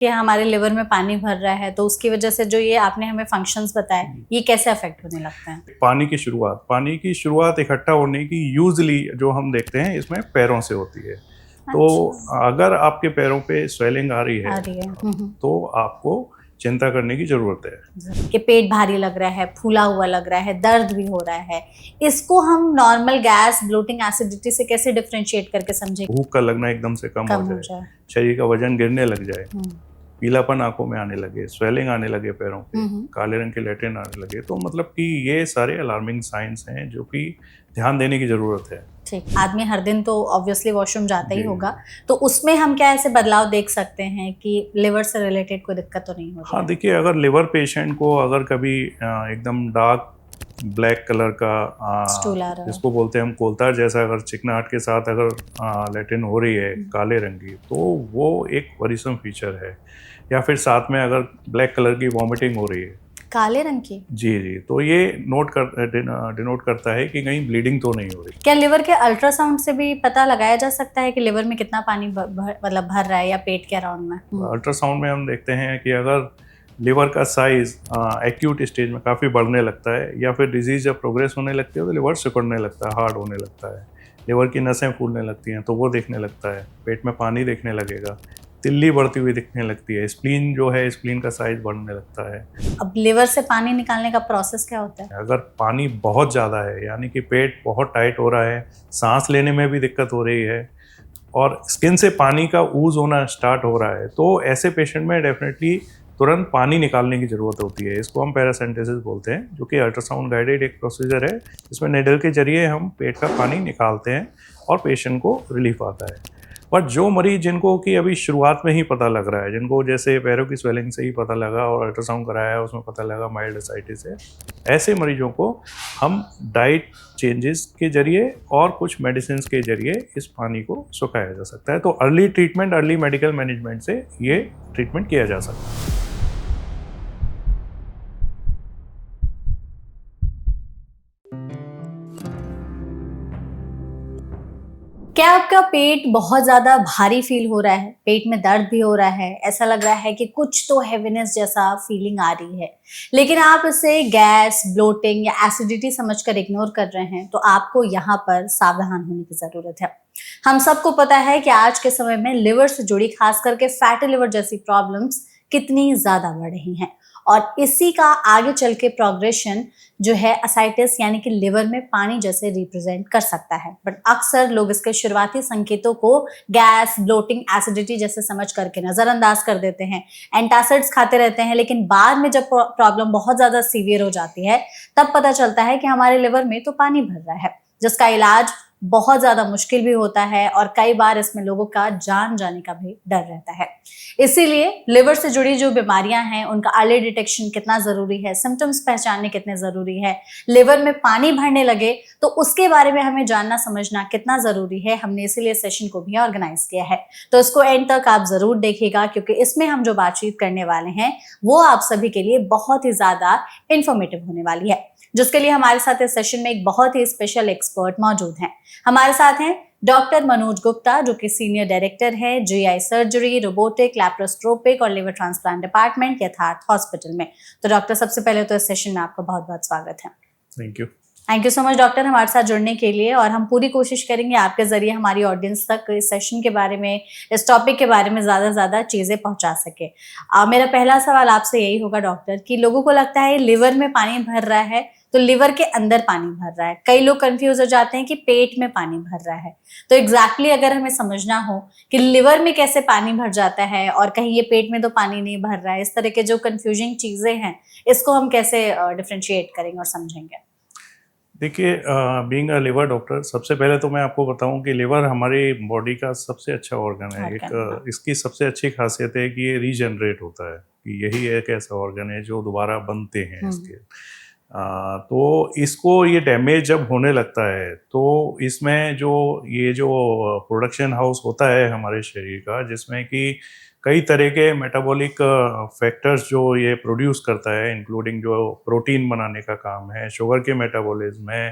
कि हमारे लिवर में पानी भर रहा है, तो उसकी वजह से जो ये आपने हमें फंक्शंस बताए, ये कैसे अफेक्ट होने लगते हैं? पानी की शुरुआत इकट्ठा होने की यूजली जो हम देखते हैं इसमें पैरों से होती है। तो अच्छा। अगर आपके पैरों पे स्वेलिंग आ रही आ है रही है। तो आपको चिंता करने की जरूरत है। कि पेट भारी लग रहा है, फूला हुआ लग रहा है, दर्द भी हो रहा है, इसको हम नॉर्मल गैस, ब्लोटिंग, एसिडिटी से कैसे डिफरेंशिएट करके समझे? भूख का लगना एकदम से कम हो जाए, शरीर का वजन गिरने लग जाए, पीलापन आंखों में आने लगे, स्वेलिंग आने लगे पैरों पे, काले रंग के लेटेन आने लगे, तो मतलब कि ये सारे अलार्मिंग साइंस हैं जो कि ध्यान देने की जरूरत है। ठीक। आदमी हर दिन तो ऑब्वियसली वॉशरूम जाता ही होगा, तो उसमें हम क्या ऐसे बदलाव देख सकते हैं कि लिवर से रिलेटेड कोई दिक्कत तो नहीं होती? हाँ देखिए, अगर लिवर पेशेंट को अगर कभी एकदम डार्क ब्लैक कलर का स्टूल आ रहा है, जिसको बोलते हैं हम कोलतार जैसा, अगर चिकनाहट के साथ अगर लेटिन हो रही है काले रंग की, तो वो एक वरीसम फीचर है। या फिर साथ में अगर ब्लैक कलर की वॉमिटिंग हो रही है काले रंग की, जी जी, तो ये डिनोट करता है कि कहीं ब्लीडिंग तो नहीं हो रही। क्या लिवर के अल्ट्रासाउंड से भी पता लगाया जा सकता है कि लिवर में कितना पानी मतलब भर रहा है या पेट के अराउंड में? अल्ट्रासाउंड में हम देखते हैं कि अगर लिवर का साइज एक्यूट स्टेज में काफ़ी बढ़ने लगता है या फिर डिजीज जब प्रोग्रेस होने लगती है तो लिवर सिकुड़ने लगता है, हार्ड होने लगता है, लिवर की नसें फूलने लगती हैं तो वो देखने लगता है, पेट में पानी देखने लगेगा, तिल्ली बढ़ती हुई दिखने लगती है, स्प्लीन जो है स्प्लीन का साइज बढ़ने लगता है। अब लिवर से पानी निकालने का प्रोसेस क्या होता है? अगर पानी बहुत ज़्यादा है, यानी कि पेट बहुत टाइट हो रहा है, सांस लेने में भी दिक्कत हो रही है और स्किन से पानी का ऊज होना स्टार्ट हो रहा है, तो ऐसे पेशेंट में डेफिनेटली तुरंत पानी निकालने की ज़रूरत होती है। इसको हम पैरासेंटेसिस बोलते हैं, जो कि अल्ट्रासाउंड गाइडेड एक प्रोसीजर है जिसमें निडल के जरिए हम पेट का पानी निकालते हैं और पेशेंट को रिलीफ आता है। बट जो मरीज जिनको कि अभी शुरुआत में ही पता लग रहा है, जिनको जैसे पैरों की स्वेलिंग से ही पता लगा और अल्ट्रासाउंड कराया उसमें पता लगा माइल्ड एसाइटिस है, ऐसे मरीजों को हम डाइट चेंजेस के जरिए और कुछ मेडिसिन के जरिए इस पानी को सुखाया जा सकता है। तो early treatment, early medical management से ये ट्रीटमेंट किया जा सकता है। क्या आपका पेट बहुत ज्यादा भारी फील हो रहा है, पेट में दर्द भी हो रहा है, ऐसा लग रहा है कि कुछ तो हेवीनेस जैसा फीलिंग आ रही है, लेकिन आप इसे गैस, ब्लोटिंग या एसिडिटी समझकर इग्नोर कर रहे हैं, तो आपको यहाँ पर सावधान होने की जरूरत है। हम सबको पता है कि आज के समय में लिवर से जुड़ी खास करके फैटी लिवर जैसी प्रॉब्लम्स कितनी ज्यादा बढ़ रही हैं, और इसी का आगे चल के प्रोग्रेशन जो है असाइटिस यानी कि लिवर में पानी जैसे रिप्रेजेंट कर सकता है। बट अक्सर लोग इसके शुरुआती संकेतों को गैस, ब्लोटिंग, एसिडिटी जैसे समझ करके नजरअंदाज कर देते हैं, एंटासिड्स खाते रहते हैं, लेकिन बाद में जब प्रॉब्लम बहुत ज्यादा सीवियर हो जाती है तब पता चलता है कि हमारे लिवर में तो पानी भर रहा है, जिसका इलाज बहुत ज्यादा मुश्किल भी होता है और कई बार इसमें लोगों का जान जाने का भी डर रहता है। इसीलिए लिवर से जुड़ी जो बीमारियां हैं उनका अर्ली डिटेक्शन कितना जरूरी है, सिम्टम्स पहचानने कितने जरूरी है, लिवर में पानी भरने लगे तो उसके बारे में हमें जानना समझना कितना जरूरी है, हमने इसीलिए सेशन को भी ऑर्गेनाइज किया है। तो इसको एंड तक आप जरूर देखिएगा, क्योंकि इसमें हम जो बातचीत करने वाले हैं वो आप सभी के लिए बहुत ही ज्यादा इंफॉर्मेटिव होने वाली है, जिसके लिए हमारे साथ इस सेशन में एक बहुत ही स्पेशल एक्सपर्ट मौजूद हैं। हमारे साथ हैं डॉक्टर मनोज गुप्ता, जो कि सीनियर डायरेक्टर है जीआई सर्जरी, रोबोटिक, लैप्रोस्कोपिक और लिवर ट्रांसप्लांट डिपार्टमेंट यथार्थ हॉस्पिटल में। तो डॉक्टर, सबसे पहले तो इस सेशन में आपका बहुत बहुत स्वागत है। Thank you so much doctor हमारे साथ जुड़ने के लिए, और हम पूरी कोशिश करेंगे आपके जरिए हमारी ऑडियंस तक इस सेशन के बारे में, इस टॉपिक के बारे में ज्यादा से ज्यादा चीजें पहुंचा सके। मेरा पहला सवाल आपसे यही होगा डॉक्टर कि लोगों को लगता है लिवर में पानी भर रहा है तो लिवर के अंदर पानी भर रहा है, कई लोग कंफ्यूज हो जाते हैं कि पेट में पानी भर रहा है। तो एग्जैक्टली अगर हमें समझना हो कि लिवर में कैसे पानी भर जाता है और कहीं ये पेट में तो पानी नहीं भर रहा है, इस तरह के जो कंफ्यूजिंग चीजें हैं इसको हम कैसे डिफरेंशिएट करेंगे और समझेंगे? देखिए, बीइंग अ लिवर डॉक्टर, सबसे पहले तो मैं आपको बताऊं कि लिवर हमारी बॉडी का सबसे अच्छा ऑर्गन है। इसकी सबसे अच्छी खासियत है कि ये रीजनरेट होता है, कि यही एक ऐसा ऑर्गन है जो दोबारा बनते हैं इसके। तो इसको ये डैमेज जब होने लगता है तो इसमें जो प्रोडक्शन हाउस होता है हमारे शरीर का, जिसमें कि कई तरह के मेटाबॉलिक फैक्टर्स जो ये प्रोड्यूस करता है, इंक्लूडिंग जो प्रोटीन बनाने का काम है, शुगर के मेटाबॉलिज्म है,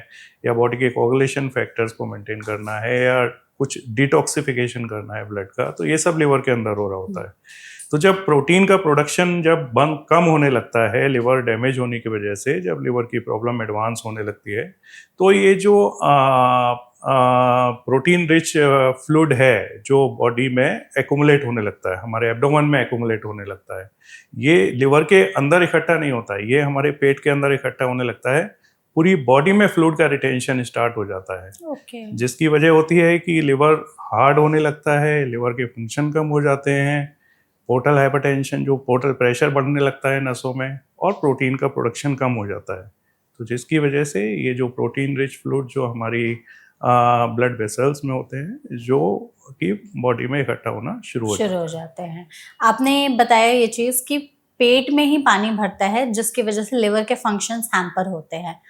या बॉडी के कोगुलेशन फैक्टर्स को मेंटेन करना है, या कुछ डिटॉक्सिफिकेशन करना है ब्लड का, तो ये सब लिवर के अंदर हो रहा होता है। तो जब प्रोटीन का प्रोडक्शन जब कम होने लगता है लिवर डैमेज होने की वजह से, जब लिवर की प्रॉब्लम एडवांस होने लगती है, तो ये जो प्रोटीन रिच फ्लूइड है जो बॉडी में एक्यूमुलेट होने लगता है, हमारे एब्डोमेन में एक्यूमुलेट होने लगता है, ये लिवर के अंदर इकट्ठा नहीं होता है, ये हमारे पेट के अंदर इकट्ठा होने लगता है, पूरी बॉडी में फ्लूइड का रिटेंशन स्टार्ट हो जाता है। ओके। जिसकी वजह होती है कि लिवर हार्ड होने लगता है, लिवर के फंक्शन कम हो जाते हैं, पोर्टल हाइपरटेंशन जो पोर्टल प्रेशर बढ़ने लगता है नसों में, और प्रोटीन का प्रोडक्शन कम हो जाता है। तो जिसकी वजह से ये जो प्रोटीन रिच फ्लूइड जो हमारी ब्लड वेसल्स में होते हैं, जो कि बॉडी में इकट्ठा होना शुरू हो जाते हैं। आपने बताया ये चीज़ कि पेट में ही पानी भरता है, जिसकी वजह से लिवर के फंक्शंस हैम्पर होते हैं।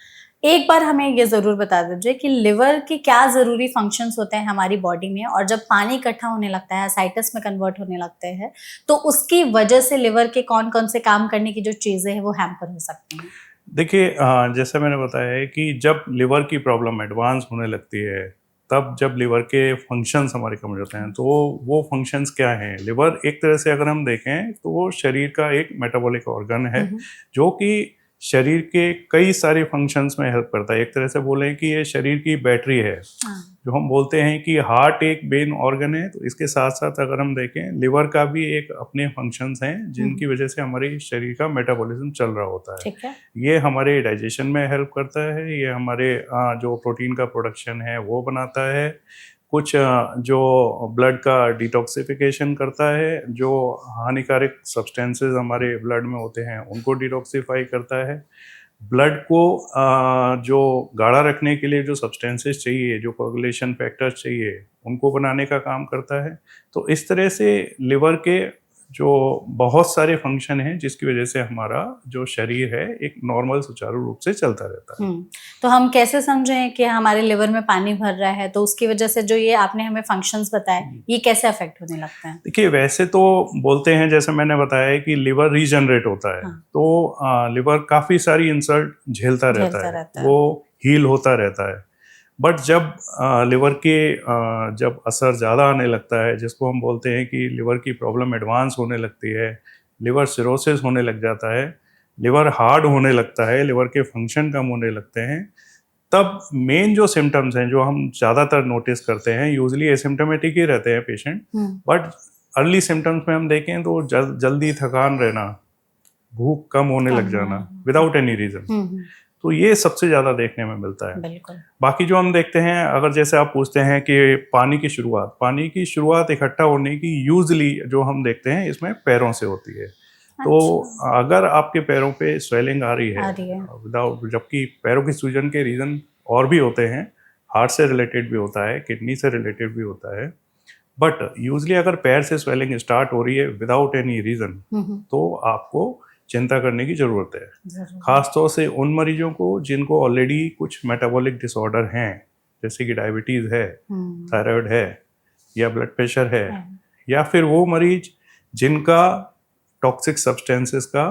एक बार हमें ये ज़रूर बता दीजिए कि लिवर के क्या ज़रूरी फंक्शंस होते हैं हमारी बॉडी में, और जब पानी इकट्ठा होने लगता है, एसाइटिस में कन्वर्ट होने लगते हैं, तो उसकी वजह से लिवर के कौन-कौन से काम करने की जो चीज़ें हैं, वो हैम्पर हो सकती हैं? देखिए, जैसे मैंने बताया है कि जब लिवर की प्रॉब्लम एडवांस होने लगती है, तब जब लिवर के फंक्शंस हमारे कम हो जाते हैं, तो वो फंक्शंस क्या हैं? लिवर एक तरह से अगर हम देखें तो वो शरीर का एक मेटाबॉलिक ऑर्गन है, जो कि शरीर के कई सारे फंक्शंस में हेल्प करता है। एक तरह से बोलें कि ये शरीर की बैटरी है। जो हम बोलते हैं कि हार्ट एक मेन ऑर्गन है, तो इसके साथ साथ अगर हम देखें लिवर का भी एक अपने फंक्शंस हैं, जिनकी वजह से हमारे शरीर का मेटाबॉलिज्म चल रहा होता है। ठीक है। ये हमारे डाइजेशन में हेल्प करता है, ये हमारे जो प्रोटीन का प्रोडक्शन है वो बनाता है, कुछ जो ब्लड का डिटॉक्सिफिकेशन करता है, जो हानिकारक सब्सटेंसेस हमारे ब्लड में होते हैं उनको डिटॉक्सिफाई करता है, ब्लड को जो गाढ़ा रखने के लिए जो सब्सटेंसेस चाहिए, जो कोagulation फैक्टर्स चाहिए, उनको बनाने का काम करता है। तो इस तरह से लिवर के जो बहुत सारे फंक्शन हैं, जिसकी वजह से हमारा जो शरीर है एक नॉर्मल सुचारू रूप से चलता रहता है। तो हम कैसे समझें कि हमारे लिवर में पानी भर रहा है, तो उसकी वजह से जो ये आपने हमें फंक्शंस बताए, ये कैसे अफेक्ट होने लगते हैं? देखिए, वैसे तो बोलते हैं, जैसे मैंने बताया है कि लिवर रीजनरेट होता है। तो लिवर काफ़ी सारी इंसल्ट झेलता रहता है, वो हील होता रहता है। बट जब लिवर के जब असर ज़्यादा आने लगता है, जिसको हम बोलते हैं कि लिवर की प्रॉब्लम एडवांस होने लगती है, लिवर सिरोसिस होने लग जाता है, लिवर हार्ड होने लगता है, लिवर के फंक्शन कम होने लगते हैं, तब मेन जो सिम्टम्स हैं जो हम ज़्यादातर नोटिस करते हैं, यूजुअली एसिम्टोमेटिक ही रहते हैं पेशेंट, बट अर्ली सिम्टम्स में हम देखें तो जल्दी थकान रहना, भूख कम होने लग जाना विदाउट एनी रीज़न, तो ये सबसे ज़्यादा देखने में मिलता है। बिल्कुल। बाकी जो हम देखते हैं, अगर जैसे आप पूछते हैं कि पानी की शुरुआत इकट्ठा होने की यूजुअली जो हम देखते हैं इसमें पैरों से होती है। तो अगर आपके पैरों पे स्वेलिंग आ रही है विदाउट, जबकि पैरों की सूजन के रीज़न और भी होते हैं, हार्ट से रिलेटेड भी होता है, किडनी से रिलेटेड भी होता है, बट यूजुअली अगर पैर से स्वेलिंग स्टार्ट हो रही है विदाउट एनी रीज़न, तो आपको चिंता करने की ज़रूरत है। ख़ासतौर से उन मरीजों को जिनको ऑलरेडी कुछ मेटाबॉलिक डिसऑर्डर हैं, जैसे कि डायबिटीज़ है, थायराइड है, या ब्लड प्रेशर है, या फिर वो मरीज जिनका टॉक्सिक सब्सटेंसेस का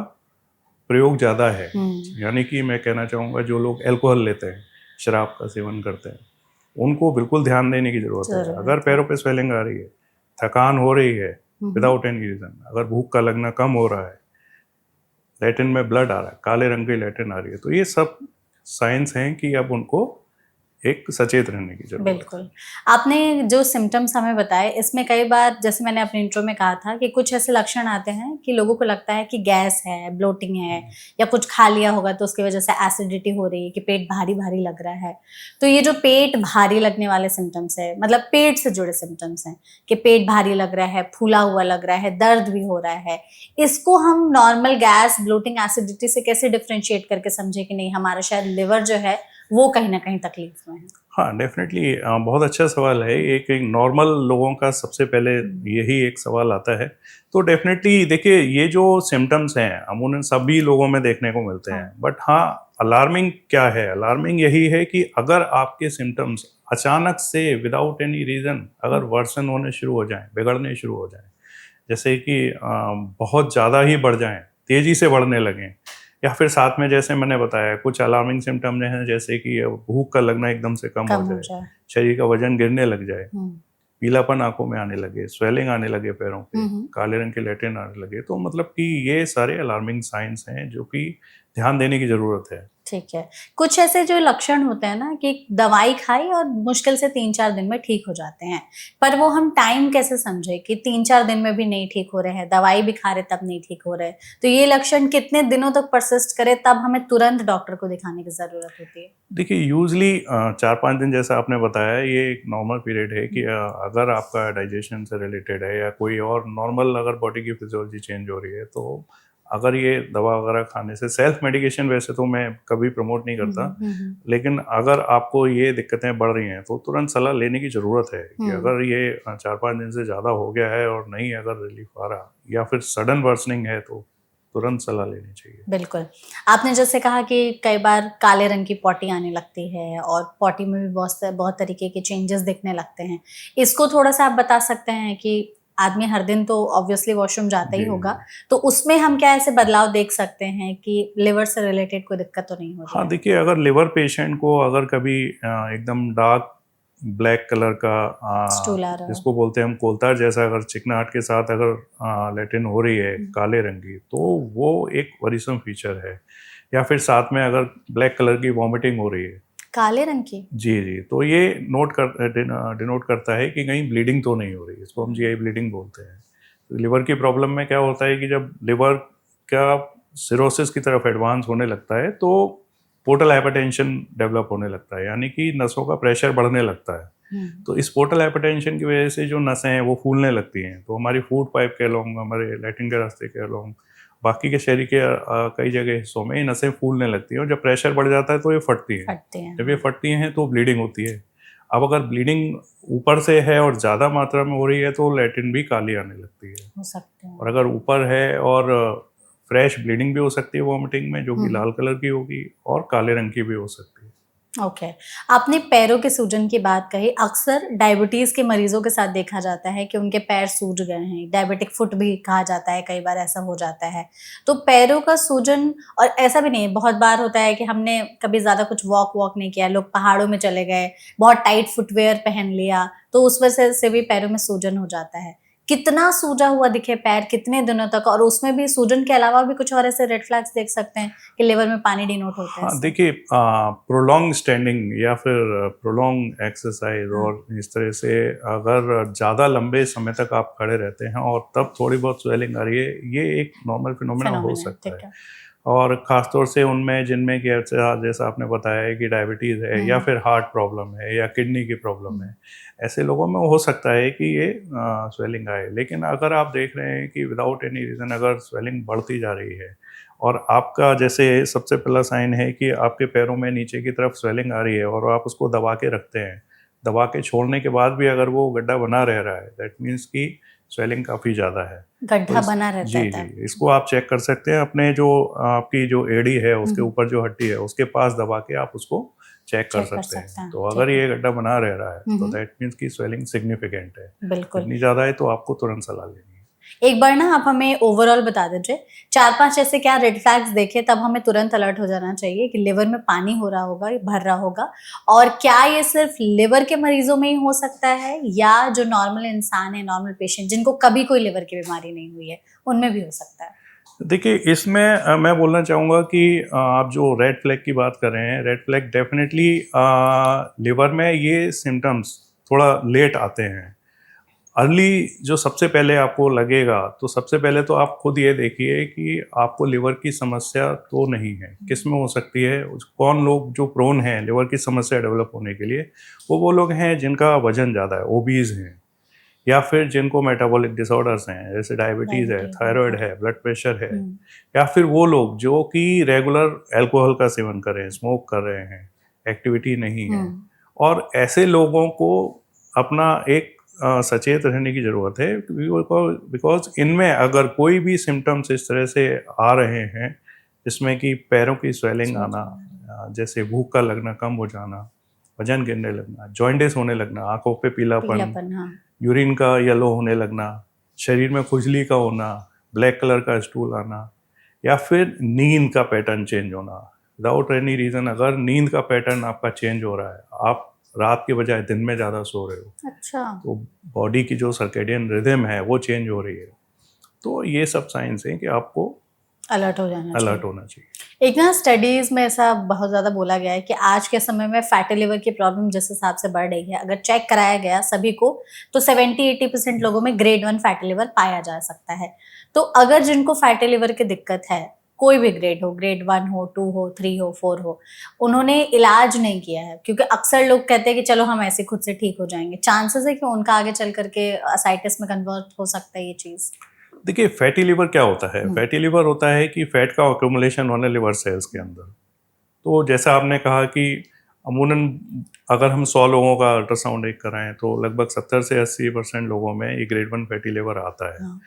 प्रयोग ज़्यादा है, यानी कि मैं कहना चाहूँगा जो लोग अल्कोहल लेते हैं, शराब का सेवन करते हैं, उनको बिल्कुल ध्यान देने की ज़रूरत है। अगर पैरों पे स्वेलिंग आ रही है, थकान हो रही है विदाउट एनी रीज़न, अगर भूख का लगना कम हो रहा है, लैटिन में ब्लड आ रहा है, काले रंग की लैटिन आ रही है, तो ये सब साइंस हैं कि अब उनको एक सचेत रहने की जरूरत है। बिल्कुल। आपने जो सिम्टम्स हमें बताए, इसमें कई बार, जैसे मैंने अपने इंट्रो में कहा था, कि कुछ ऐसे लक्षण आते हैं कि लोगों को लगता है कि गैस है, ब्लोटिंग है, या कुछ खा लिया होगा तो उसकी वजह से एसिडिटी हो रही है, कि पेट भारी भारी लग रहा है। तो ये जो पेट भारी लगने वाले सिम्टम्स है, मतलब पेट से जुड़े सिम्टम्स हैं, कि पेट भारी लग रहा है, फूला हुआ लग रहा है, दर्द भी हो रहा है, इसको हम नॉर्मल गैस, ब्लोटिंग, एसिडिटी से कैसे डिफ्रेंशिएट करके समझे कि नहीं, हमारा शायद लिवर जो है वो कहीं ना कहीं तकलीफ में है? हाँ, डेफिनेटली बहुत अच्छा सवाल है। एक नॉर्मल लोगों का सबसे पहले यही एक सवाल आता है। तो डेफिनेटली देखिए, ये जो सिम्टम्स हैं अमूमन सभी लोगों में देखने को मिलते हैं, बट हाँ, अलार्मिंग क्या है? अलार्मिंग यही है कि अगर आपके सिम्टम्स अचानक से विदाउट एनी रीज़न अगर वर्सन होने शुरू हो जाएं, बिगड़ने शुरू हो जाएं, जैसे कि बहुत ज़्यादा ही बढ़ जाएं, तेज़ी से बढ़ने लगें, या फिर साथ में जैसे मैंने बताया कुछ अलार्मिंग सिम्टम्स हैं, जैसे कि भूख का लगना एकदम से कम हो जाए, शरीर का वजन गिरने लग जाए, पीलापन आंखों में आने लगे, स्वेलिंग आने लगे पैरों पे, काले रंग के लेटरिन आने लगे, तो मतलब कि ये सारे अलार्मिंग साइंस हैं जो कि ध्यान देने की ज़रूरत है। ठीक है। कुछ ऐसे जो लक्षण होते हैं ना कि दवाई खाई और मुश्किल से 3-4 दिन में ठीक हो जाते हैं, पर वो हम टाइम कैसे समझे कि 3-4 दिन में भी नहीं ठीक हो रहे हैं, दवाई भी खा रहे तब नहीं ठीक हो रहे, तो ये लक्षण कितने दिनों तक परसिस्ट करे तब हमें तुरंत डॉक्टर को दिखाने की ज़रूरत होती है? देखिए यूजली 4-5 दिन जैसा आपने बताया ये एक नॉर्मल पीरियड है कि अगर आपका डाइजेशन से रिलेटेड है या कोई और नॉर्मल अगर बॉडी की फिजियोलॉजी चेंज हो रही है, तो अगर ये दवा वगैरह खाने से, सेल्फ मेडिकेशन वैसे तो मैं कभी प्रमोट नहीं करता, लेकिन अगर आपको ये दिक्कतें बढ़ रही हैं तो तुरंत सलाह लेने की ज़रूरत है कि अगर ये 4-5 दिन से ज़्यादा हो गया है और नहीं अगर रिलीफ आ रहा या फिर सडन वर्सनिंग है तो तुरंत सलाह लेनी चाहिए। बिल्कुल। आपने जैसे कहा कि कई बार काले रंग की पॉटी आने लगती है और पॉटी में भी बहुत तरीके के चेंजेस दिखने लगते हैं। इसको थोड़ा-सा आप बता सकते हैं कि आदमी हर दिन तो ऑब्वियसली वॉशरूम जाता ही जी, होगा, तो उसमें हम क्या ऐसे बदलाव देख सकते हैं कि लिवर से रिलेटेड कोई दिक्कत तो नहीं हो रही हाँ, है? देखिए अगर लिवर पेशेंट को अगर कभी एकदम डार्क ब्लैक कलर का स्टूल आ रहा हो। जिसको बोलते हैं हम कोलतार जैसा अगर चिकनाहट के साथ अगर लैट्रिन हो रही है काले रंग की, तो वो एक वरीसम फीचर है। या फिर साथ में अगर ब्लैक कलर की वॉमिटिंग हो रही है, काले रंग की? जी, जी, तो ये डिनोट करता है कि कहीं ब्लीडिंग तो नहीं हो रही है। इसको हम जीआई ब्लीडिंग बोलते हैं। तो लिवर की प्रॉब्लम में क्या होता है कि जब लिवर का सिरोसिस की तरफ एडवांस होने लगता है तो पोर्टल हाइपरटेंशन डेवलप होने लगता है, यानी कि नसों का प्रेशर बढ़ने लगता है। तो इस पोर्टल हाइपरटेंशन की वजह से जो नसें हैं वो फूलने लगती हैं, तो हमारी फूड पाइप के अलोंग, हमारे लैट्रिन के रास्ते के अलोंग, बाकी के शरीर के कई जगह हिस्सों में ये नसें फूलने लगती हैं और जब प्रेशर बढ़ जाता है तो ये फटती हैं। जब ये फटती हैं तो ब्लीडिंग होती है। अब अगर ब्लीडिंग ऊपर से है और ज़्यादा मात्रा में हो रही है तो लैट्रिन भी काली आने लगती है। हो सकते हैं। और अगर ऊपर है और फ्रेश ब्लीडिंग भी हो सकती है वॉमिटिंग में, जो कि लाल कलर की होगी, और काले रंग की भी हो सकती है। ओके। आपने पैरों के सूजन की बात कही। अक्सर डायबिटीज़ के मरीज़ों के साथ देखा जाता है कि उनके पैर सूज गए हैं, डायबिटिक फुट भी कहा जाता है, कई बार ऐसा हो जाता है। तो पैरों का सूजन, और ऐसा भी नहीं, बहुत बार होता है कि हमने कभी ज़्यादा कुछ वॉक नहीं किया, लोग पहाड़ों में चले गए, बहुत टाइट फुटवियर पहन लिया, तो उस वजह से भी पैरों में सूजन हो जाता है। कितना सूजा हुआ दिखे पैर, कितने दिनों तक, और उसमें भी सूजन के अलावा भी कुछ और ऐसे रेड फ्लैग्स देख सकते हैं कि लिवर में पानी डिनोट होता है हाँ, इससे? देखिए प्रोलॉन्ग स्टैंडिंग या फिर प्रोलॉन्ग एक्सरसाइज हाँ। और इस तरह से अगर ज़्यादा लंबे समय तक आप खड़े रहते हैं और तब थोड़ी बहुत स्वेलिंग आ रही है, ये एक नॉर्मल फिनोमेना हो फिनोमिना, सकता ठीक है। है। और ख़ासतौर से उनमें जिनमें कि जैसा आपने बताया है कि डायबिटीज़ है या फिर हार्ट प्रॉब्लम है या किडनी की प्रॉब्लम है, ऐसे लोगों में हो सकता है कि ये स्वेलिंग आए। लेकिन अगर आप देख रहे हैं कि विदाउट एनी रीज़न अगर स्वेलिंग बढ़ती जा रही है और आपका जैसे सबसे पहला साइन है कि आपके पैरों में नीचे की तरफ स्वेलिंग आ रही है और आप उसको दबा के रखते हैं, दबा के छोड़ने के बाद भी अगर वो गड्ढा बना रह रहा है, दैट मीन्स कि स्वेलिंग काफ़ी ज़्यादा है। तो गड्ढा बना रहता जी, है जी, तब। इसको आप चेक कर सकते हैं अपने जो आपकी जो एड़ी है उसके ऊपर जो हड्डी है उसके पास दबा के आप उसको चेक कर चेक कर सकते सकते हैं। हैं, तो ठीक अगर है। ये गड्ढा बना रह रहा है तो दैट मीन्स कि स्वेलिंग सिग्निफिकेंट है। बिल्कुल। इतनी ज़्यादा है तो आपको तुरंत सलाह लेनी है। एक बार ना आप हमें ओवरऑल बता दीजिए, 4-5 ऐसे क्या रेड फ्लैग्स देखे तब हमें तुरंत अलर्ट हो जाना चाहिए कि लिवर में पानी हो रहा होगा, भर रहा होगा, और क्या ये सिर्फ लिवर के मरीजों में ही हो सकता है या जो नॉर्मल इंसान है, नॉर्मल पेशेंट जिनको कभी कोई लिवर की बीमारी नहीं हुई है, उनमें भी हो सकता है? देखिए इसमें मैं बोलना चाहूँगा कि आप जो रेड फ्लैग की बात कर रहे हैं, रेड फ्लैग डेफिनेटली लिवर में ये सिम्टम्स थोड़ा लेट आते हैं। अर्ली जो सबसे पहले आपको लगेगा, तो सबसे पहले तो आप खुद ये देखिए कि आपको लिवर की समस्या तो नहीं है, किस में हो सकती है, कौन लोग जो प्रोन हैं लिवर की समस्या डेवलप होने के लिए, वो लोग हैं जिनका वजन ज़्यादा है, ओबीज हैं, या फिर जिनको मेटाबॉलिक डिसऑर्डर्स हैं, जैसे डायबिटीज़ है, थायराइड है, ब्लड प्रेशर है, या फिर वो लोग जो कि रेगुलर अल्कोहल का सेवन कर रहे हैं, स्मोक कर रहे हैं, एक्टिविटी नहीं है। और ऐसे लोगों को अपना एक सचेत रहने की ज़रूरत है, बिकॉज इनमें अगर कोई भी सिम्टम्स इस तरह से आ रहे हैं जिसमें कि पैरों की स्वेलिंग आना, जैसे भूख का लगना कम हो जाना, वजन गिरने लगना, जॉइंटिस होने लगना, आंखों पे पीलापन, हाँ। यूरिन का येलो होने लगना, शरीर में खुजली का होना, ब्लैक कलर का स्टूल आना, या फिर नींद का पैटर्न चेंज होना विदाउट एनी रीज़न। अगर नींद का पैटर्न आपका चेंज हो रहा है, आप रात के बजाय दिन में ज़्यादा सो रहे हो, अच्छा। तो बॉडी की जो सर्केडियन रिदम है वो चेंज हो रही है। तो ये सब साइंस हैं कि आपको अलर्ट हो जाना अलर्ट चाहिए। होना चाहिए। एक ना स्टडीज में ऐसा बहुत ज्यादा बोला गया है कि आज के समय में फैटी लिवर की प्रॉब्लम जिस हिसाब से बढ़ रही है, अगर चेक कराया गया सभी को तो 70-80% लोगों में ग्रेड 1 फैटी लिवर पाया जा सकता है। तो अगर जिनको फैटी लिवर की दिक्कत है, कोई भी ग्रेड हो, ग्रेड 1 हो, 2 हो, 3 हो, 4 हो, उन्होंने इलाज नहीं किया है, क्योंकि अक्सर लोग कहते हैं कि चलो हम ऐसे खुद से ठीक हो जाएंगे, चांसेस है कि उनका आगे चल करके असाइटिस में कन्वर्ट हो सकता है ये चीज। देखिए फैटी लिवर क्या होता है? हम्म। फैटी लिवर होता है कि फैट का अक्यूमुलेशन होना लिवर सेल्स के अंदर। तो जैसा आपने कहा कि अमूमन अगर हम 100 लोगों का अल्ट्रासाउंड एक कराएं तो लगभग 70 से 80% लोगों में ये ग्रेड 1 फैटी लिवर आता है। हाँ।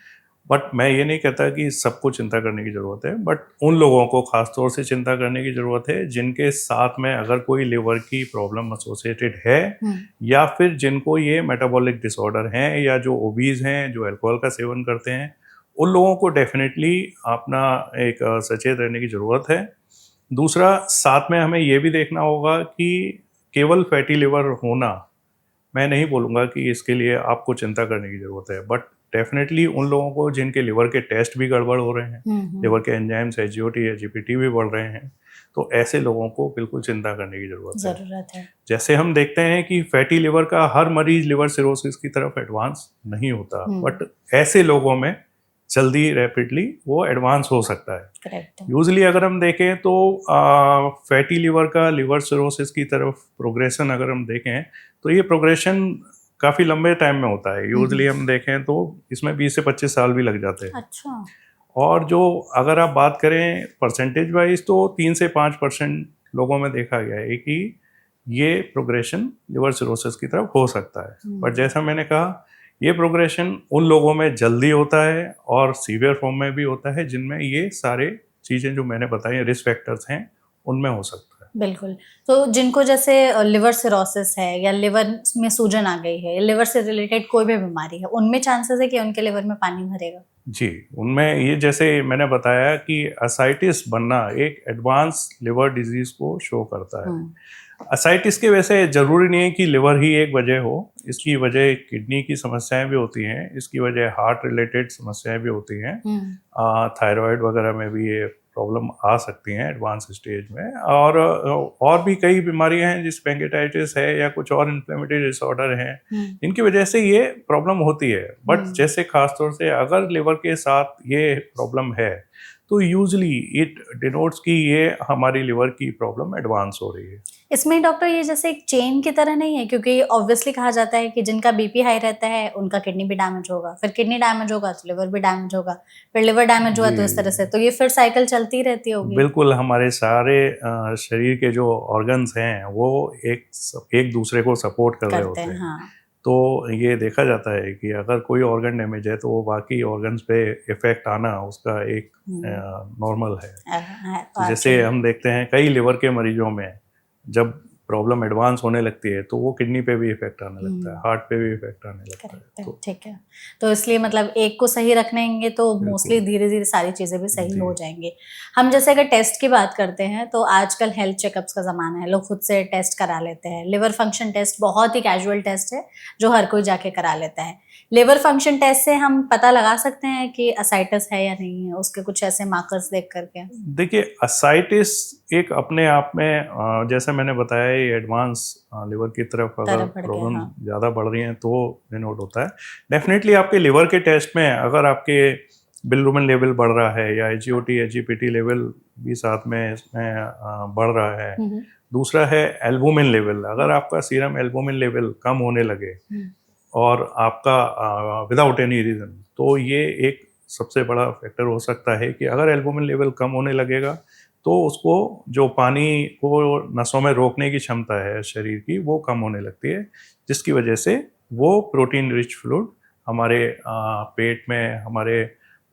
बट मैं ये नहीं कहता कि सबको चिंता करने की ज़रूरत है, बट उन लोगों को खास तौर से चिंता करने की ज़रूरत है जिनके साथ में अगर कोई लिवर की प्रॉब्लम एसोसिएटेड है, या फिर जिनको ये मेटाबॉलिक डिसऑर्डर हैं, या जो ओबीज हैं, जो अल्कोहल का सेवन करते हैं, उन लोगों को डेफिनेटली अपना एक सचेत रहने की ज़रूरत है। दूसरा, साथ में हमें ये भी देखना होगा कि केवल फैटी लिवर होना, मैं नहीं बोलूँगा कि इसके लिए आपको चिंता करने की ज़रूरत है, बट डेफिनेटली उन लोगों को जिनके लिवर के टेस्ट भी गड़बड़ हो रहे हैं, लिवर के एंजाइम्स एसजीओटी या जीपीटी भी बढ़ रहे हैं, तो ऐसे लोगों को बिल्कुल चिंता करने की ज़रूरत है। जैसे हम देखते हैं कि फैटी लिवर का हर मरीज लिवर सिरोसिस की तरफ एडवांस नहीं होता, बट ऐसे लोगों में जल्दी रैपिडली वो एडवांस हो सकता है। यूजली अगर हम देखें तो फैटी लिवर का लिवर सिरोसिस की तरफ प्रोग्रेशन अगर हम देखें तो ये प्रोग्रेशन काफ़ी लंबे टाइम में होता है। यूजली हम देखें तो इसमें 20 से 25 साल भी लग जाते हैं। अच्छा। और जो अगर आप बात करें परसेंटेज वाइज तो 3 से 5% लोगों में देखा गया है कि ये प्रोग्रेशन लिवर सिरोसिस की तरफ हो सकता है। बट जैसा मैंने कहा, ये प्रोग्रेशन उन लोगों में जल्दी होता है और सीवियर फॉर्म में भी होता है जिनमें ये सारे चीज़ें जो मैंने बताई रिस्क फैक्टर्स हैं उनमें हो सकता है। बिल्कुल। तो जिनको जैसे लिवर सिरोसिस है या लिवर में सूजन आ गई है, लिवर से रिलेटेड कोई भी बीमारी है, उनमें चांसेस है कि उनके लिवर में पानी भरेगा? जी, उनमें ये जैसे मैंने बताया कि असाइटिस बनना एक एडवांस लिवर डिजीज को शो करता है। असाइटिस के वैसे ज़रूरी नहीं है कि लिवर ही एक वजह हो, इसकी वजह किडनी की समस्याएं भी होती हैं, इसकी वजह हार्ट रिलेटेड समस्याएं भी होती हैं, थायराइड वगैरह में भी ये प्रॉब्लम आ सकती हैं एडवांस स्टेज में, और भी कई बीमारियां हैं जिस पेंकेटाइटिस है या कुछ और इन्फ्लेमेटरी डिसऑर्डर हैं इनकी वजह से ये प्रॉब्लम होती है। बट जैसे खास तौर से अगर लिवर के साथ ये प्रॉब्लम है तो यूजली इट डिनोट्स कि ये हमारी लिवर की प्रॉब्लम एडवांस हो रही है। इसमें डॉक्टर ये जैसे एक चेन की तरह नहीं है, क्योंकि ऑब्वियसली कहा जाता है कि जिनका बीपी हाई रहता है उनका किडनी भी डैमेज होगा, फिर किडनी डैमेज होगा तो लिवर भी डैमेज होगा, फिर लिवर डैमेज हुआ तो इस तरह से, तो ये फिर साइकिल चलती रहती होगी। बिल्कुल, हमारे सारे शरीर के जो ऑर्गन्स हैं वो एक दूसरे को सपोर्ट कर रहे होते हैं। हाँ। तो ये देखा जाता है कि अगर कोई ऑर्गन डैमेज है तो वो बाकी ऑर्गन्स पे इफेक्ट आना उसका एक नॉर्मल है। तो जैसे हम देखते हैं कई लिवर के मरीजों में जब प्रॉब्लम एडवांस होने लगती है तो वो किडनी पे भी इफेक्ट आने लगता है, हार्ट पे भी इफेक्ट आने लगता है। तो ठीक है, तो इसलिए मतलब एक को सही रखेंगे तो मोस्टली धीरे धीरे सारी चीजें भी सही हो जाएंगी। हम जैसे अगर टेस्ट की बात करते हैं तो आजकल हेल्थ चेकअप्स का जमाना है, लोग खुद से टेस्ट करा लेते हैं। लिवर फंक्शन टेस्ट बहुत ही कैजुअल टेस्ट है जो हर कोई जाके करा लेता है। लिवर फंक्शन टेस्ट से हम पता लगा सकते हैं कि असाइटिस है या नहीं है, उसके कुछ ऐसे मार्कर्स देख करके? देखिए, असाइटिस एक अपने आप में जैसे मैंने बताया ये एडवांस लिवर की तरफ अगर प्रॉब्लम ज़्यादा बढ़ रही है तो डिनोट होता है। डेफिनेटली आपके लिवर के टेस्ट में अगर आपके बिलिरुबिन लेवल बढ़ रहा है या एसजीओटी या जीपीटी लेवल भी साथ में इसमें बढ़ रहा है। दूसरा है एल्बुमिन लेवल, अगर आपका सीरम एल्बुमिन लेवल कम होने लगे और आपका विदाउट एनी रीज़न, तो ये एक सबसे बड़ा फैक्टर हो सकता है कि अगर एल्बुमिन लेवल कम होने लगेगा तो उसको जो पानी को नसों में रोकने की क्षमता है शरीर की वो कम होने लगती है, जिसकी वजह से वो प्रोटीन रिच फ्लूइड हमारे पेट में, हमारे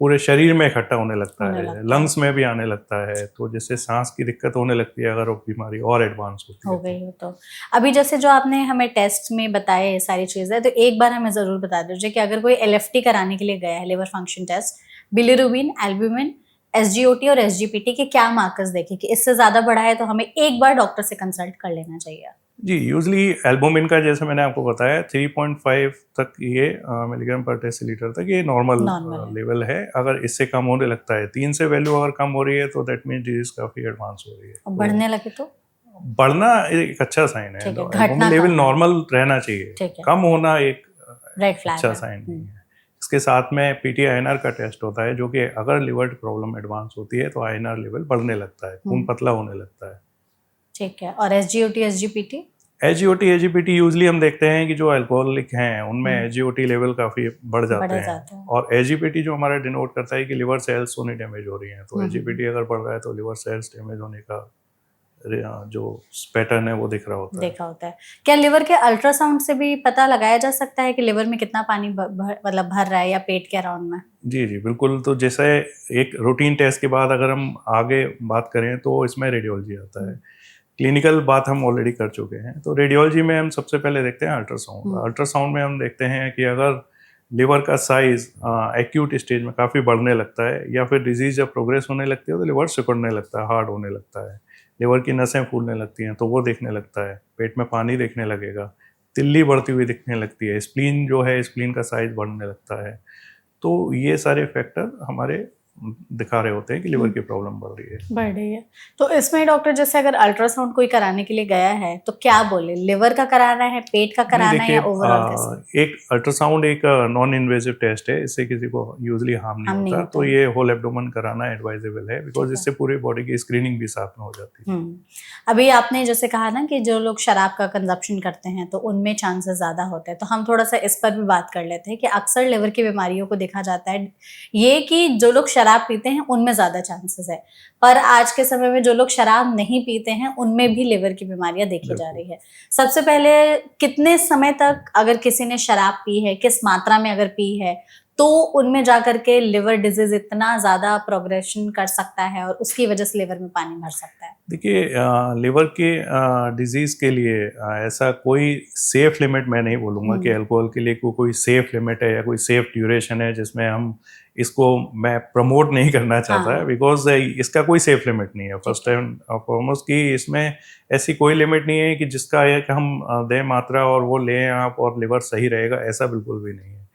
पूरे शरीर में इकट्ठा होने लगता है, लंग्स में भी आने लगता है, तो जिससे सांस की दिक्कत होने लगती है अगर वो बीमारी और एडवांस होती हो गई हो तो। अभी जैसे जो आपने हमें टेस्ट में बताए ये सारी चीज़ें, तो एक बार हमें ज़रूर बता दीजिए कि अगर कोई एलएफटी कराने के लिए गया है, liver function test, bilirubin, albumin, SGOT और एसजीपीटी के क्या मार्कर्स देखे कि इससे ज़्यादा बढ़ा है तो हमें एक बार डॉक्टर से कंसल्ट कर लेना चाहिए? जी, यूजली एल्बुमिन का जैसे मैंने आपको बताया 3.5 तक ये मिलीग्राम पर डेसीलीटर तक ये नॉर्मल नॉर्मल है। लेवल है। अगर इससे कम होने लगता है 3 से वैल्यू अगर कम हो रही है तो दैट मीन्स डिजीज काफ़ी एडवांस हो रही है। और तो बढ़ने लगे तो बढ़ना एक अच्छा साइन है। ठीक है, एल्बुमिन घटना लेवल कम है। नॉर्मल रहना चाहिए, ठीक है, कम होना एक रेड फ्लैग अच्छा है। साइन नहीं है। इसके साथ में पीटीआईएनआर का टेस्ट होता है, जो कि अगर लिवर प्रॉब्लम एडवांस होती है तो आईएनआर लेवल बढ़ने लगता है, खून पतला होने लगता है। ठीक है, और एसजीओटी एसजीपीटी? एजीओटी एजीपीटी यूजली हम देखते हैं कि जो अल्कोहलिक हैं उनमें एजीओटी लेवल काफ़ी बढ़ जाते हैं। जाता है। और एजीपीटी जो हमारा डिनोट करता है कि लिवर सेल्स सोनी डैमेज हो रही हैं, तो एजीपीटी अगर बढ़ रहा है तो लिवर सेल्स डैमेज होने का जो पैटर्न है वो दिख रहा होता है। देखा होता है। क्या लिवर के अल्ट्रासाउंड से भी पता लगाया जा सकता है कि लिवर में कितना पानी मतलब भर रहा है या पेट के अराउंड में? जी जी बिल्कुल। तो जैसे एक रूटीन टेस्ट के बाद अगर हम आगे बात करें तो इसमें रेडियोलॉजी आता है। क्लिनिकल बात हम ऑलरेडी कर चुके हैं, तो रेडियोलॉजी में हम सबसे पहले देखते हैं अल्ट्रासाउंड। अल्ट्रासाउंड में हम देखते हैं कि अगर लिवर का साइज एक्यूट स्टेज में काफ़ी बढ़ने लगता है या फिर डिजीज जब प्रोग्रेस होने लगती है तो लिवर सिकुड़ने लगता है, हार्ड होने लगता है, लिवर की नसें फूलने लगती हैं तो वो देखने लगता है, पेट में पानी दिखने लगेगा, तिल्ली बढ़ती हुई दिखने लगती है, स्प्लीन जो है स्प्लीन का साइज बढ़ने लगता है। तो ये सारे फैक्टर हमारे दिखा रहे होते हैं कि लिवर की प्रॉब्लम बढ़ रही है। बढ़ रही है। तो इसमें डॉक्टर जैसे अगर अल्ट्रासाउंड कोई कराने के लिए गया है तो क्या बोले, लिवर का कराना है, पेट का नहीं कराना है देखिए, या ओवरऑल कैसे? एक अल्ट्रासाउंड एक नॉन इन्वेजिव टेस्ट है, इससे किसी को यूजली हार्म नहीं हम नहीं होता, होता तो है। ये होल एब्डोमेन कराना एडवाइजेबल है, बिकॉज ठीक है। इससे पूरी बॉडी की स्क्रीनिंग भी साथ में हो जाती है। अभी आपने जैसे कहा ना कि जो लोग शराब का कंजप्शन करते हैं तो उनमें चांसेस ज़्यादा होते हैं, तो हम थोड़ा सा इस पर भी बात कर लेते हैं कि अक्सर लिवर की बीमारियों को देखा जाता है ये कि जो लोग शराब पीते हैं उनमें ज़्यादा चांसेस है, पर आज के समय में जो लोग शराब नहीं पीते हैं उनमें भी लिवर की बीमारियां देखी जा रही है। सबसे पहले कितने समय तक अगर किसी ने शराब पी है, किस मात्रा में अगर पी है, तो उनमें जाकर के लिवर डिजीज इतना ज़्यादा प्रोग्रेशन कर सकता है और उसकी वजह से लिवर में पानी भर सकता है? देखिए, लिवर के डिजीज़ के लिए ऐसा कोई सेफ लिमिट मैं नहीं बोलूँगा कि अल्कोहल के लिए कोई सेफ लिमिट है या कोई सेफ ड्यूरेशन है जिसमें हम इसको मैं प्रमोट नहीं करना चाहता है, बिकॉज इसका कोई सेफ लिमिट नहीं है। फर्स्ट एंड फॉरमोस्ट कि इसमें ऐसी कोई लिमिट नहीं है कि जिसका एक हम दें मात्रा और वो लें आप और लिवर सही रहेगा, ऐसा बिल्कुल भी नहीं है।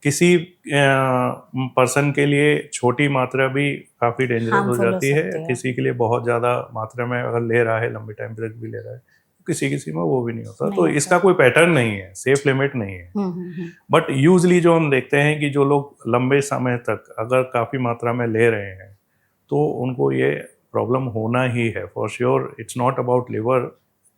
किसी पर्सन के लिए छोटी मात्रा भी काफ़ी डेंजरस हो जाती है, किसी के लिए बहुत ज़्यादा मात्रा में अगर ले रहा है, लंबे टाइम तक भी ले रहा है, तो किसी में वो भी नहीं होता। तो इसका कोई पैटर्न नहीं है, सेफ लिमिट नहीं है। बट यूजली जो हम देखते हैं कि जो लोग लंबे समय तक अगर काफ़ी मात्रा में ले रहे हैं तो उनको ये प्रॉब्लम होना ही है for sure. It's not about liver,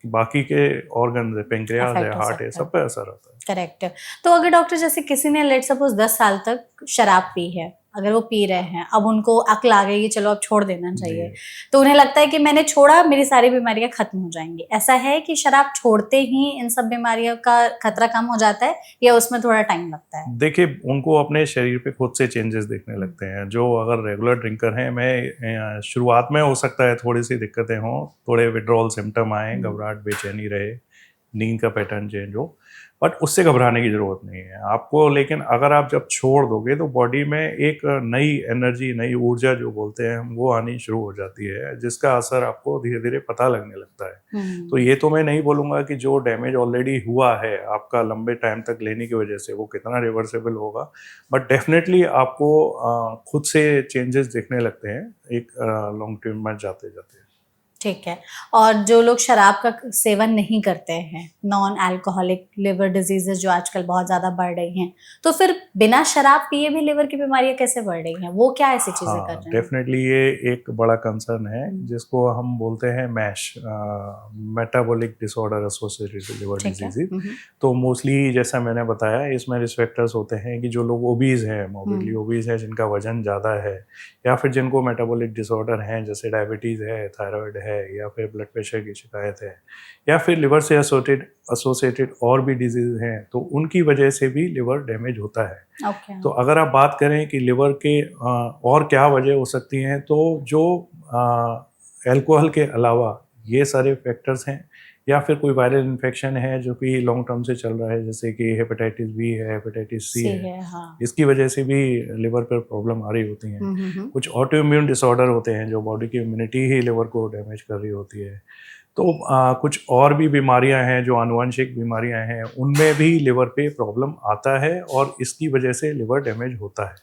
बाकी के ऑर्गन है, पेंक्रियाज है, हार्ट है, सब पे असर आता है। करेक्ट है। तो अगर डॉक्टर जैसे किसी ने लेट सपोज 10 साल तक शराब पी है, अगर वो पी रहे हैं, अब उनको अक्ल आ गई कि चलो अब छोड़ देना चाहिए, तो उन्हें लगता है कि मैंने छोड़ा, मेरी सारी बीमारियां खत्म हो जाएंगी, ऐसा है कि शराब छोड़ते ही इन सब बीमारियों का खतरा कम हो जाता है या उसमें थोड़ा टाइम लगता है? देखिए, उनको अपने शरीर पे खुद से चेंजेस दिखने लगते हैं। जो अगर रेगुलर ड्रिंकर हैं, मैं शुरुआत में हो सकता है थोड़ी सी दिक्कतें हों, थोड़े विड्रॉल सिम्टम आए, घबराहट, बेचैनी रहे, नींद का पैटर्न चेंज हो, बट उससे घबराने की ज़रूरत नहीं है आपको। लेकिन अगर आप जब छोड़ दोगे तो बॉडी में एक नई एनर्जी, नई ऊर्जा जो बोलते हैं हम, वो आनी शुरू हो जाती है, जिसका असर आपको धीरे धीरे पता लगने लगता है। तो ये तो मैं नहीं बोलूँगा कि जो डैमेज ऑलरेडी हुआ है आपका लंबे टाइम तक लेने की वजह से वो कितना रिवर्सेबल होगा, बट डेफिनेटली आपको खुद से चेंजेस दिखने लगते हैं एक लॉन्ग टर्म में जाते जाते। ठीक है। और जो लोग शराब का सेवन नहीं करते हैं, नॉन अल्कोहलिक लिवर डिजीजेस जो आजकल बहुत ज़्यादा बढ़ रही हैं, तो फिर बिना शराब पिए भी लिवर की बीमारियां कैसे बढ़ रही हैं? वो क्या ऐसी चीज़ें कर रहे हैं? डेफिनेटली ये एक बड़ा कंसर्न है जिसको हम बोलते हैं MASH, metabolic disorder associated liver disease. तो मोस्टली जैसा मैंने बताया, इसमें रिस्क फैक्टर्स होते हैं कि जो लोग ओबीज हैं, मॉर्बिडली ओबीज है, जिनका वजन ज़्यादा है, या फिर जिनको मेटाबॉलिक डिसऑर्डर हैं जैसे डायबिटीज़ है, थायराइड है, या फिर ब्लड प्रेशर की शिकायत है, या फिर लिवर से एसोसिएटेड और भी डिजीज हैं, तो उनकी वजह से भी लिवर डैमेज होता है। तो अगर आप बात करें कि लिवर के और क्या वजह हो सकती हैं, तो जो अल्कोहल के अलावा ये सारे फैक्टर्स हैं, या फिर कोई वायरल इन्फेक्शन है जो कि लॉन्ग टर्म से चल रहा है, जैसे कि हेपेटाइटिस बी है, हेपेटाइटिस सी है, हाँ। इसकी वजह से भी लिवर पर प्रॉब्लम आ रही होती है। कुछ ऑटो इम्यून डिसऑर्डर होते हैं जो बॉडी की इम्यूनिटी ही लिवर को डैमेज कर रही होती है। तो कुछ और भी बीमारियां हैं जो आनुवंशिक बीमारियां हैं, उनमें भी लिवर पे प्रॉब्लम आता है और इसकी वजह से लिवर डैमेज होता है।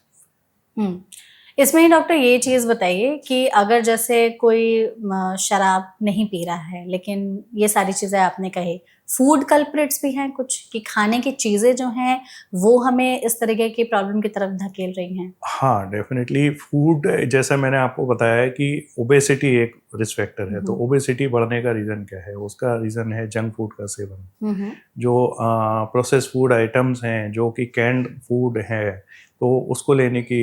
हुँ। इसमें ही डॉक्टर ये चीज़ बताइए कि अगर जैसे कोई शराब नहीं पी रहा है, लेकिन ये सारी चीज़ें आपने कही, फूड कल्प्रिट्स भी हैं कुछ कि खाने की चीज़ें जो हैं, वो हमें इस तरीके की प्रॉब्लम की तरफ धकेल रही हैं? हाँ, डेफ़िनेटली फूड, जैसा मैंने आपको बताया कि ओबेसिटी एक रिस्क फैक्टर है, तो हुँ, ओबेसिटी बढ़ने का रीज़न क्या है? उसका रीज़न है जंक फूड का सेवन। हुँ, हुँ, जो प्रोसेस्ड फूड आइटम्स हैं, जो कि कैन्ड फूड है, तो उसको लेने की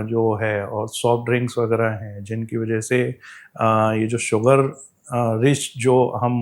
जो है, और सॉफ्ट ड्रिंक्स वगैरह हैं, जिनकी वजह से ये जो शुगर रिच जो हम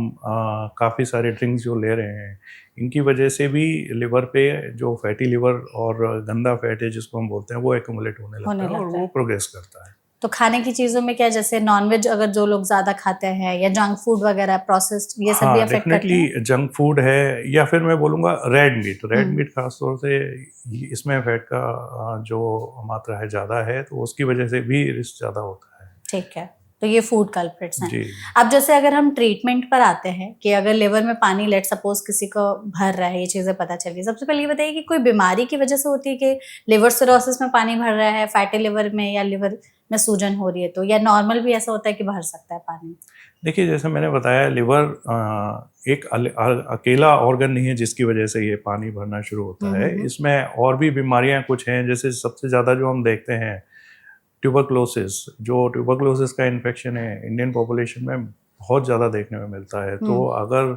काफ़ी सारे ड्रिंक्स जो ले रहे हैं, इनकी वजह से भी लिवर पे जो फैटी लिवर और गंदा फैट है जिसको हम बोलते हैं, वो एक्युमुलेट होने लगता होने है और लगता वो है। प्रोग्रेस करता है। तो खाने की चीज़ों में क्या जैसे नॉन-वेज अगर जो लोग ज़्यादा खाते हैं या जंक फूड वगैरह प्रोसेस्ड ये सब भी हाँ, अफ़ेक्ट करते हैं? डेफ़िनेटली जंक फूड है, या फिर मैं बोलूँगा रेड हुँ, मीट ख़ास तौर से इसमें फैट का जो मात्रा है ज़्यादा है, तो उसकी वजह से भी रिस्क ज़्यादा होता है। ठीक है। तो ये फूड कल्प्रिट्स हैं। जी। अब जैसे अगर हम ट्रीटमेंट पर आते हैं कि अगर लिवर में पानी लेट्स सपोज़ किसी को भर रहा है, ये चीज़ें पता चल गई। सबसे पहले ये बताइए कि कोई बीमारी की वजह से होती है कि लिवर सिरोसिस में पानी भर रहा है, फैटी लिवर में या लिवर में सूजन हो रही है तो, या नॉर्मल भी ऐसा होता है कि भर सकता है पानी? देखिए, जैसे मैंने बताया, लिवर एक अकेला ऑर्गन नहीं है जिसकी वजह से ये पानी भरना शुरू हुँ, होता हुँ, है। हुँ। इसमें और भी बीमारियाँ कुछ हैं, जैसे सबसे ज़्यादा जो हम देखते हैं, ट्यूबरक्लोसिस। जो ट्यूबरक्लोसिस का इन्फेक्शन है, इंडियन पॉपुलेशन में बहुत ज़्यादा देखने में मिलता है। हुँ, तो अगर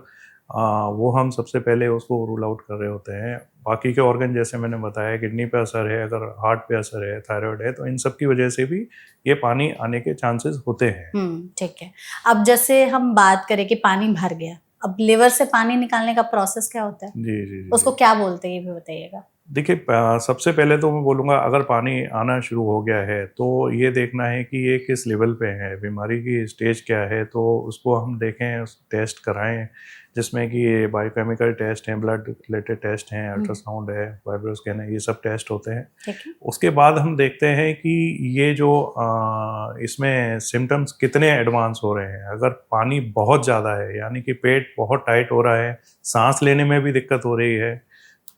वो हम सबसे पहले उसको रूल आउट कर रहे होते हैं। बाकी के ऑर्गन, जैसे मैंने बताया, किडनी पे असर है, अगर हार्ट पे असर है, थायराइड है, तो इन सब की वजह से भी ये पानी आने के चांसेस होते हैं। ठीक है। अब जैसे हम बात करें कि पानी भर गया, अब लिवर से पानी निकालने का प्रोसेस क्या होता है? जी, जी, जी, उसको जी। क्या बोलते हैं ये भी बताइएगा? देखिए, सबसे पहले तो मैं बोलूँगा, अगर पानी आना शुरू हो गया है, तो ये देखना है कि ये किस लेवल पे है, बीमारी की स्टेज क्या है, तो उसको हम देखें, उस टेस्ट कराएँ, जिसमें कि ये बायोकेमिकल टेस्ट हैं, ब्लड रिलेटेड टेस्ट हैं, हुँ, अल्ट्रासाउंड है, वाइब्रोस्कैन है, ये सब टेस्ट होते हैं। ठीक है। उसके बाद हम देखते हैं कि ये जो इसमें सिम्पटम्स कितने एडवांस हो रहे हैं। अगर पानी बहुत ज़्यादा है, यानी कि पेट बहुत टाइट हो रहा है, साँस लेने में भी दिक्कत हो रही है,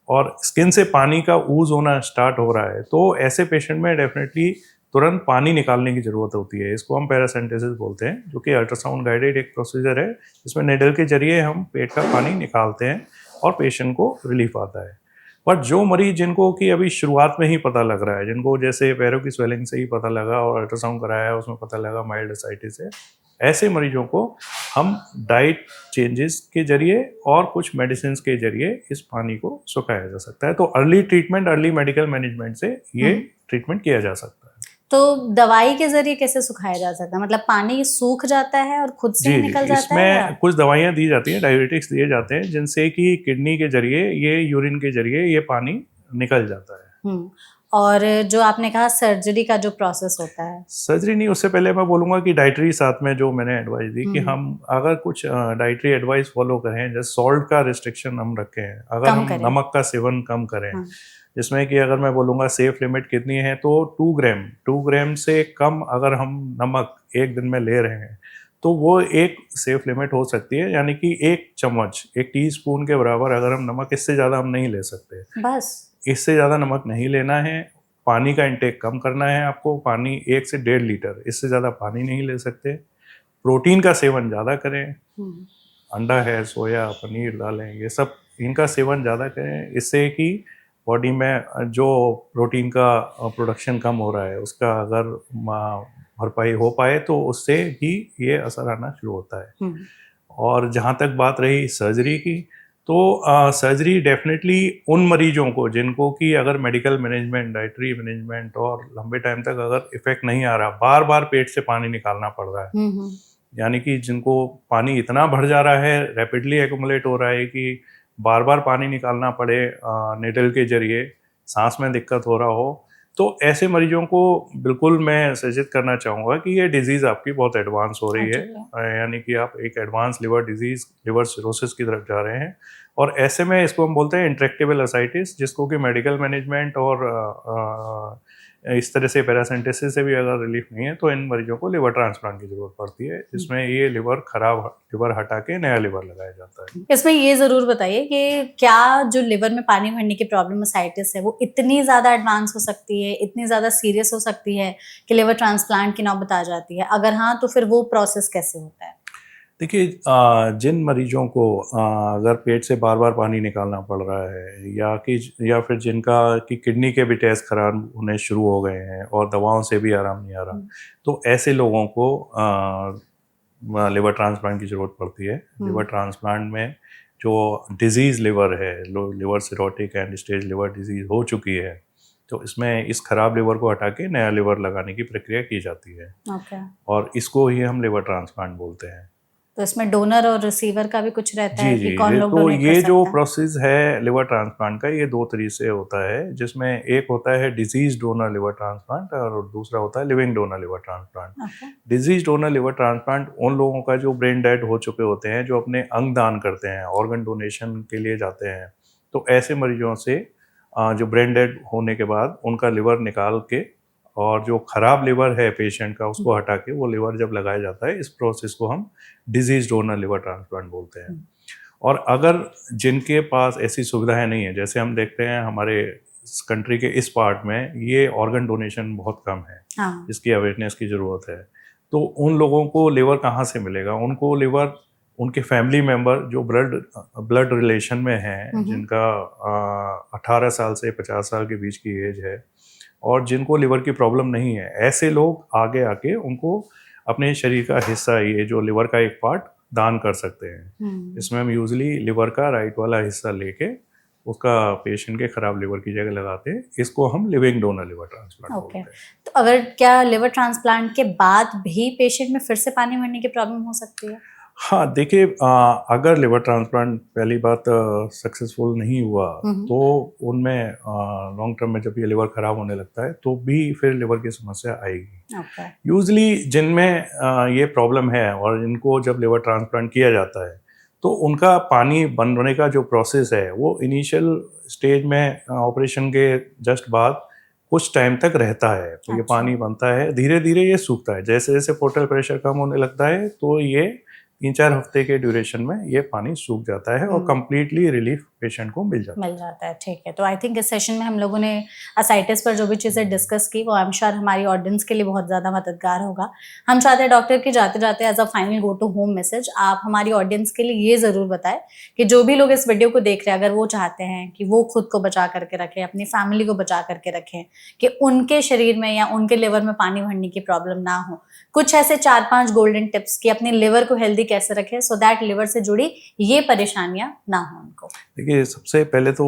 और स्किन से पानी का ooze होना स्टार्ट हो रहा है, तो ऐसे पेशेंट में डेफ़िनेटली तुरंत पानी निकालने की ज़रूरत होती है। इसको हम पैरासेंटेसिस बोलते हैं, जो कि अल्ट्रासाउंड गाइडेड एक प्रोसीजर है, जिसमें निडल के ज़रिए हम पेट का पानी निकालते हैं और पेशेंट को रिलीफ़ आता है। बट जो मरीज़ जिनको कि अभी शुरुआत में ही पता लग रहा है, जिनको जैसे पैरों की स्वेलिंग से ही पता लगा और अल्ट्रासाउंड कराया, उसमें पता लगा माइल्ड एसाइटिस है, ऐसे मरीजों को हम डाइट चेंजेस के ज़रिए और कुछ मेडिसिन्स के ज़रिए इस पानी को सुखाया जा सकता है। तो early treatment, early medical management से ये हुँ। ट्रीटमेंट किया जा सकता है। तो दवाई के ज़रिए कैसे सुखाया जा सकता है? मतलब पानी सूख जाता है और खुद से ही जी, जी। निकल जाता है या? इसमें कुछ दवाइयाँ दी जाती हैं, डाययूरेटिक्स दिए जाते हैं, जिनसे कि किडनी के ज़रिए, ये यूरिन के ज़रिए ये पानी निकल जाता है। हुँ। और जो आपने कहा सर्जरी का जो प्रोसेस होता है। सर्जरी नहीं, उससे पहले मैं बोलूँगा कि डाइटरी साथ में जो मैंने एडवाइस दी, कि हुँ, हम अगर कुछ डाइटरी एडवाइस फ़ॉलो करें, जैसे सॉल्ट का रिस्ट्रिक्शन हम रखें, अगर कम हम करें। नमक का सेवन कम करें, हाँ। जिसमें कि अगर मैं बोलूँगा सेफ लिमिट कितनी है, तो 2 ग्राम से कम अगर हम नमक 1 दिन में ले रहे हैं, तो वो एक सेफ लिमिट हो सकती है। यानी कि 1 चम्मच, 1 टीस्पून के बराबर अगर हम नमक, इससे ज़्यादा हम नहीं ले सकते। बस? इससे ज़्यादा नमक नहीं लेना है। पानी का इंटेक कम करना है आपको, पानी 1 से 1.5 लीटर, इससे ज़्यादा पानी नहीं ले सकते। प्रोटीन का सेवन ज़्यादा करें, हुँ, अंडा है, सोया, पनीर डालें, ये सब इनका सेवन ज़्यादा करें, इससे कि बॉडी में जो प्रोटीन का प्रोडक्शन कम हो रहा है, उसका अगर भरपाई हो पाए, तो उससे भी ये असर आना शुरू होता है। हुँ, और जहाँ तक बात रही सर्जरी की, तो सर्जरी डेफ़िनेटली उन मरीजों को जिनको कि अगर मेडिकल मैनेजमेंट, डाइटरी मैनेजमेंट और लंबे टाइम तक अगर इफ़ेक्ट नहीं आ रहा, बार-बार पेट से पानी निकालना पड़ रहा है, हुँ, हुँ, यानी कि जिनको पानी इतना भर जा रहा है, रैपिडली एक्युमुलेट हो रहा है कि बार-बार पानी निकालना पड़े निडल के ज़रिए, साँस में दिक्कत हो रहा हो, तो ऐसे मरीजों को बिल्कुल मैं सजेस्ट करना चाहूँगा कि ये डिज़ीज़ आपकी बहुत एडवांस हो रही है। ठीक है। यानी कि आप एक advance liver disease, liver cirrhosis की तरफ जा रहे हैं, और ऐसे में इसको हम बोलते हैं इंट्रैक्टेबल एसाइटिस, जिसको कि मेडिकल मैनेजमेंट और इस तरह से पैरासिंथेसिस से भी अगर रिलीफ नहीं है तो इन मरीजों को लिवर ट्रांसप्लांट की जरूरत पड़ती है, जिसमें ये खराब लिवर हटा के नया लिवर लगाया जाता है। इसमें ये जरूर बताइए कि क्या जो लिवर में पानी भरने की प्रॉब्लम साइटिस है वो इतनी ज्यादा एडवांस हो सकती है, इतनी ज्यादा सीरियस हो सकती है कि लिवर ट्रांसप्लांट की नौबत आ जाती है? अगर हाँ तो फिर वो प्रोसेस कैसे होता है? देखिए, जिन मरीजों को अगर पेट से बार बार पानी निकालना पड़ रहा है या फिर जिनका कि किडनी के भी टेस्ट खराब होने शुरू हो गए हैं और दवाओं से भी आराम नहीं आ रहा, तो ऐसे लोगों को लिवर ट्रांसप्लांट की ज़रूरत पड़ती है। लिवर ट्रांसप्लांट में जो डिजीज़ लिवर है, liver cirrhotic and stage liver disease हो चुकी है, तो इसमें इस खराब लिवर को हटा के नया लिवर लगाने की प्रक्रिया की जाती है। और इसको ही हम लिवर ट्रांसप्लांट बोलते हैं। तो इसमें डोनर और रिसीवर का भी कुछ रहता है कि कौन लोग तो डोनेट कर ये सकता जो है? प्रोसेस है लिवर ट्रांसप्लांट का, ये 2 तरीके से होता है, जिसमें एक होता है डिजीज डोनर लिवर ट्रांसप्लांट और दूसरा होता है living donor liver transplant. Disease donor liver transplant उन लोगों का जो ब्रेन डेड हो चुके होते हैं, जो अपने अंग दान करते हैं, ऑर्गन डोनेशन के लिए जाते हैं। तो ऐसे मरीजों से जो ब्रेन डेड होने के बाद उनका लिवर निकाल के और जो खराब लिवर है पेशेंट का उसको हटा के वो लिवर जब लगाया जाता है, इस प्रोसेस को हम डिजीज डोनर लिवर ट्रांसप्लांट बोलते हैं। और अगर जिनके पास ऐसी सुविधाएं नहीं है, जैसे हम देखते हैं हमारे कंट्री के इस पार्ट में ये ऑर्गन डोनेशन बहुत कम है, इसकी अवेयरनेस की ज़रूरत है, तो उन लोगों को लिवर कहाँ से मिलेगा? उनको लिवर उनके फैमिली मेंबर जो ब्लड रिलेशन में हैं, जिनका 18 साल से 50 साल के बीच की एज है और जिनको लिवर की प्रॉब्लम नहीं है, ऐसे लोग आगे आके उनको अपने शरीर का हिस्सा, ये जो लिवर का एक पार्ट दान कर सकते हैं। इसमें हम यूजली लिवर का राइट वाला हिस्सा लेके उसका पेशेंट के खराब लिवर की जगह लगाते हैं। इसको हम लिविंग डोनर लिवर ट्रांसप्लांट बोलते हैं। तो अगर क्या लिवर ट्रांसप्लांट के बाद भी पेशेंट में फिर से पानी भरने की प्रॉब्लम हो सकती है? हाँ, देखिए, अगर लिवर ट्रांसप्लांट पहली बात सक्सेसफुल नहीं हुआ तो उनमें लॉन्ग टर्म में जब ये लिवर खराब होने लगता है तो भी फिर लिवर की समस्या आएगी। यूजली जिनमें ये प्रॉब्लम है और इनको जब लिवर ट्रांसप्लांट किया जाता है तो उनका पानी बनने का जो प्रोसेस है वो इनिशियल स्टेज में ऑपरेशन के जस्ट बाद कुछ टाइम तक रहता है। तो ये पानी बनता है, धीरे धीरे ये सूखता है। जैसे जैसे पोर्टल प्रेशर कम होने लगता है तो ये 3-4 हफ्ते के ड्यूरेशन में ये पानी सूख जाता है और कंप्लीटली रिलीफ पेशेंट को मिल जाता है। ठीक है, तो आई थिंक इस सेशन में हम लोगों ने असाइटिस पर जो भी चीज़ें डिस्कस की वो आई एम श्योर हमारी ऑडियंस के लिए बहुत ज़्यादा मददगार होगा। हम चाहते हैं डॉक्टर की जाते जाते as a final go to home message आप हमारी ऑडियंस के लिए ये ज़रूर बताएं कि जो भी लोग इस वीडियो को देख रहे हैं, अगर वो चाहते हैं कि वो खुद को बचा करके रखें, अपनी फैमिली को बचा करके रखें, कि उनके शरीर में या उनके लिवर में पानी भरने की प्रॉब्लम ना हो, कुछ ऐसे 4-5 गोल्डन टिप्स कि अपने लिवर को हेल्दी कैसे रखें सो दैट लिवर से जुड़ी ये परेशानियां ना हो उनको। देखिए, सबसे पहले तो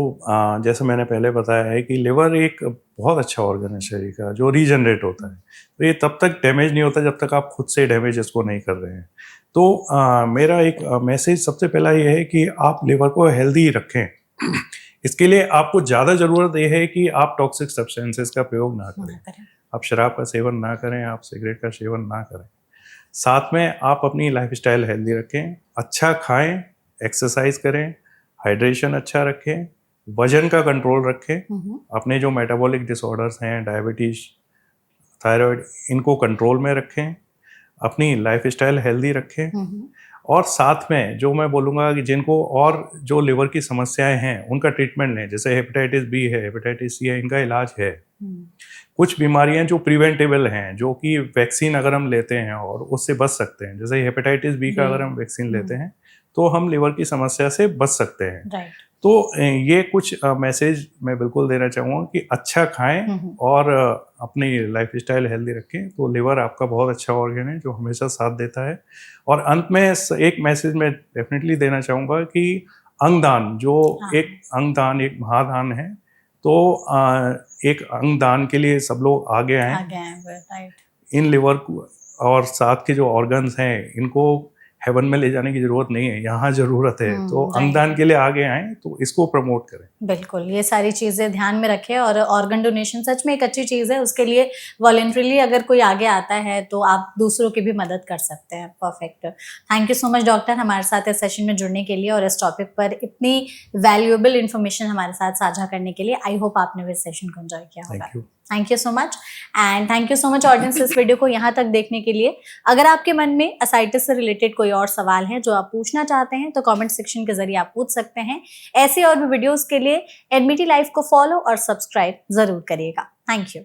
जैसे मैंने पहले बताया है कि लिवर एक बहुत अच्छा ऑर्गन है शरीर का जो रीजनरेट होता है। तो ये तब तक डैमेज नहीं होता जब तक आप खुद से डैमेज इसको नहीं कर रहे हैं। तो मेरा एक मैसेज सबसे पहला ये है कि आप लिवर को हेल्दी रखें। इसके लिए आपको ज़्यादा ज़रूरत ये है कि आप टॉक्सिक सब्सटेंसेस का प्रयोग ना करें। आप शराब का सेवन ना करें, आप सिगरेट का सेवन ना करें। साथ में आप अपनी लाइफस्टाइल हेल्दी रखें, अच्छा खाएं, एक्सरसाइज करें, हाइड्रेशन अच्छा रखें, वजन का कंट्रोल रखें, अपने जो मेटाबॉलिक डिसऑर्डर्स हैं, डायबिटीज, थायराइड, इनको कंट्रोल में रखें, अपनी लाइफस्टाइल हेल्दी रखें। और साथ में जो मैं बोलूँगा कि जिनको और जो लिवर की समस्याएं हैं उनका ट्रीटमेंट लें, जैसे हेपेटाइटिस बी है, हेपेटाइटिस सी है, इनका इलाज है। कुछ बीमारियां जो प्रिवेंटेबल हैं, जो कि वैक्सीन अगर हम लेते हैं और उससे बच सकते हैं, जैसे हेपेटाइटिस बी का अगर हम वैक्सीन लेते हैं तो हम लिवर की समस्या से बच सकते हैं। तो ये कुछ मैसेज मैं बिल्कुल देना चाहूँगा कि अच्छा खाएं और अपनी लाइफस्टाइल हेल्दी रखें, तो लिवर आपका बहुत अच्छा ऑर्गन है जो हमेशा साथ देता है। और अंत में एक मैसेज मैं डेफिनेटली देना चाहूँगा कि अंगदान, जो एक अंगदान एक महादान है, तो एक अंगदान के लिए सब लोग आगे आए। इन लिवर को और साथ के जो ऑर्गन्स हैं इनको हेवन में ले जाने की जरूरत नहीं है, यहाँ जरूरत है। तो अंगदान के लिए आगे आए, तो इसको प्रमोट करें। बिल्कुल, ये सारी चीज़ें ध्यान में रखें और ऑर्गन डोनेशन सच में एक अच्छी चीज़ है, उसके लिए वॉलंटरीली अगर कोई आगे आता है तो आप दूसरों की भी मदद कर सकते हैं। Perfect. Thank you so much doctor हमारे साथ इस सेशन में जुड़ने के लिए और इस टॉपिक पर इतनी वैल्यूएबल इन्फॉर्मेशन हमारे साथ साझा करने के लिए। आई होप आपने भी इस सेशन को एंजॉय किया होगा। Thank you. Thank you so much and thank you so much audience इस वीडियो को यहाँ तक देखने के लिए। अगर आपके मन में असाइटिस से रिलेटेड कोई और सवाल है जो आप पूछना चाहते हैं तो कमेंट सेक्शन के जरिए आप पूछ सकते हैं। ऐसे और भी वीडियोस के लिए एडमिटी लाइफ को फॉलो और सब्सक्राइब जरूर करिएगा। Thank you.